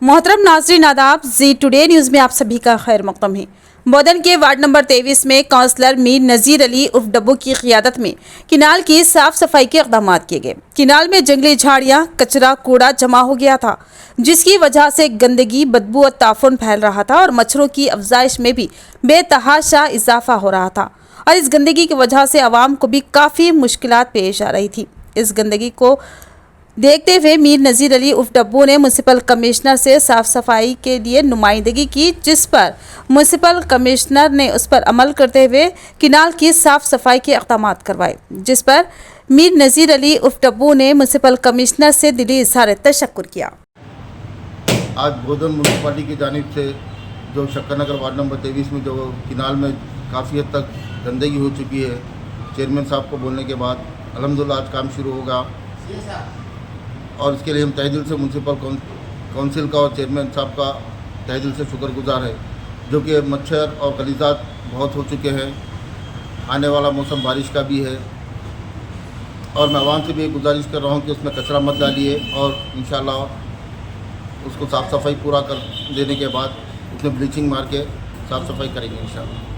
मोहतरम नाज़रीन आदाब, जी टुडे न्यूज़ में आप सभी का खैर मक़दम है। बोधन के वार्ड नंबर 23 में काउंसलर मीर नज़ीर अली उर्फ डब्बू की क़ियादत में किनाल की साफ सफाई के इक़दाम किए गए। किनाल में जंगली झाड़ियाँ, कचरा, कूड़ा जमा हो गया था, जिसकी वजह से गंदगी, बदबू और ताफुन फैल रहा था और मच्छरों की अफजाइश में भी बेतहाशा इजाफा हो रहा था और इस गंदगी की वजह से आवाम को भी काफ़ी मुश्किलात पेश आ रही थी। इस गंदगी को देखते हुए मीर नज़ीर अली उर्फ डब्बू ने म्यूनसिपल कमिश्नर से साफ सफाई के लिए नुमाइंदगी की, जिस पर म्यूनसिपल कमिश्नर ने उस पर अमल करते हुए किनाल की साफ सफाई के इक़दाम करवाए, जिस पर मीर नज़ीर अली उर्फ डब्बू ने म्यूनसिपल कमिश्नर से दिली इज़हार तशक्कुर किया। आज बोधन म्यूनसिपालिटी की जानिब से जो शक्कर नगर वार्ड नंबर 23 में जो किनाल में काफ़ी हद तक गंदगी हो चुकी है, चेयरमैन साहब को बोलने के बाद अल्हम्दुलिल्लाह आज काम शुरू होगा और इसके लिए हम तहे दिल से म्यूनसिपल काउंसिल का और चेयरमैन साहब का तहे दिल से शुक्रगुजार है, जो कि मच्छर और गलीजात बहुत हो चुके हैं। आने वाला मौसम बारिश का भी है और मैं आवाम से भी गुजारिश कर रहा हूँ कि उसमें कचरा मत डालिए और इंशाअल्लाह उसको साफ़ सफाई पूरा कर देने के बाद उसमें ब्लीचिंग मार के साफ़ सफाई करेंगे इंशाअल्लाह।